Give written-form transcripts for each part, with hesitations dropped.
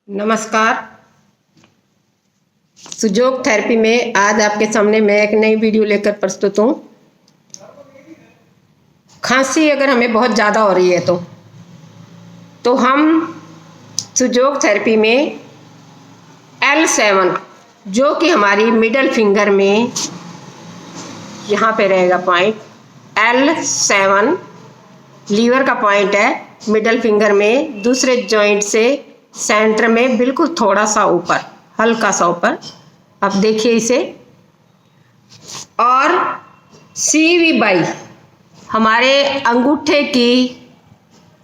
नमस्कार। सुजोग थेरेपी में आज आपके सामने मैं एक नई वीडियो लेकर प्रस्तुत हूँ। खांसी अगर हमें बहुत ज़्यादा हो रही है तो हम सुजोग थेरेपी में L7 जो कि हमारी मिडल फिंगर में यहाँ पे रहेगा पॉइंट L7 लीवर का पॉइंट है मिडल फिंगर में, दूसरे जॉइंट से सेंटर में बिल्कुल थोड़ा सा ऊपर, हल्का सा ऊपर। अब देखिए इसे। और CV22 हमारे अंगूठे की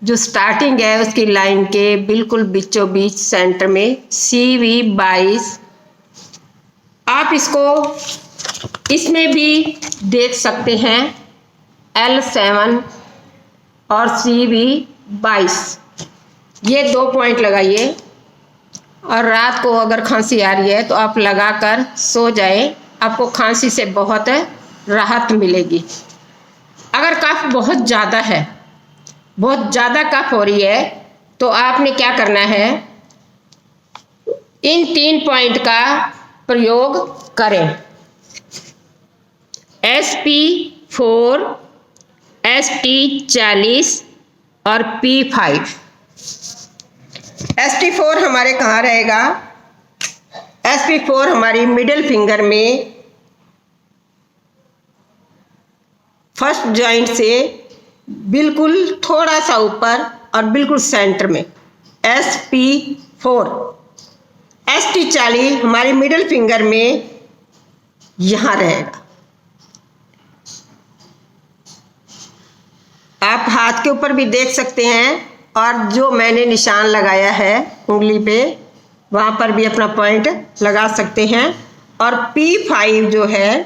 जो स्टार्टिंग है उसकी लाइन के बिल्कुल बीचों बीच सेंटर में CV22। आप इसको इसमें भी देख सकते हैं L7 और CV22। ये 2 पॉइंट लगाइए और रात को अगर खांसी आ रही है तो आप लगाकर सो जाएं। आपको खांसी से बहुत राहत मिलेगी। अगर कफ बहुत ज़्यादा है, बहुत ज़्यादा कफ हो रही है, तो आपने क्या करना है, इन 3 पॉइंट का प्रयोग करें। SP4, ST40 और P5। ST4 हमारे कहाँ रहेगा? SP4 हमारी मिडिल फिंगर में फर्स्ट जॉइंट से बिल्कुल थोड़ा सा ऊपर और बिल्कुल सेंटर में SP4। ST40 हमारी मिडिल फिंगर में यहाँ रहेगा। आप हाथ के ऊपर भी देख सकते हैं और जो मैंने निशान लगाया है उंगली पे, वहाँ पर भी अपना पॉइंट लगा सकते हैं। और P5 जो है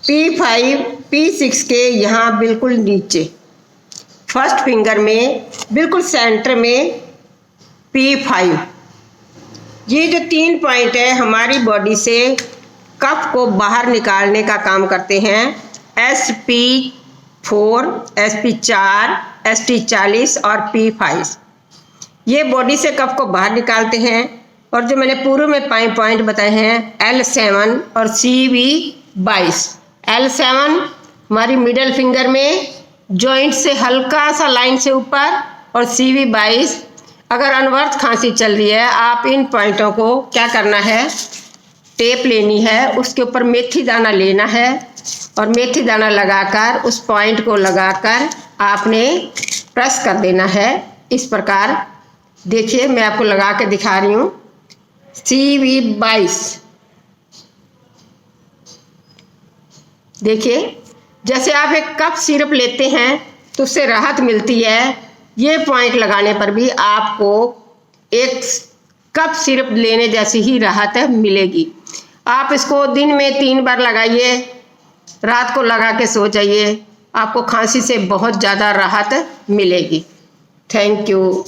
P5 P6 के यहाँ बिल्कुल नीचे फर्स्ट फिंगर में बिल्कुल सेंटर में P5। ये जो 3 पॉइंट है हमारी बॉडी से कफ को बाहर निकालने का काम करते हैं। SP4, SP4, ST40 और P5 ये बॉडी से कफ को बाहर निकालते हैं। और जो मैंने पूर्व में पॉइंट बताए हैं L7 और CV22। L7 हमारी मिडल फिंगर में जॉइंट से हल्का सा लाइन से ऊपर, और CV22 अगर अनवर्थ खांसी चल रही है, आप इन पॉइंटों को क्या करना है, टेप लेनी है, उसके ऊपर मेथी दाना लेना है और मेथी दाना लगाकर उस पॉइंट को लगाकर आपने प्रेस कर देना है इस प्रकार। देखिए मैं आपको लगा के दिखा रही हूँ। CV22 देखिए, जैसे आप एक कप सिरप लेते हैं तो उससे राहत मिलती है, ये पॉइंट लगाने पर भी आपको एक कप सिरप लेने जैसी ही राहत मिलेगी। आप इसको दिन में 3 बार लगाइए, रात को लगा के सो जाइए, आपको खांसी से बहुत ज़्यादा राहत मिलेगी। Thank you.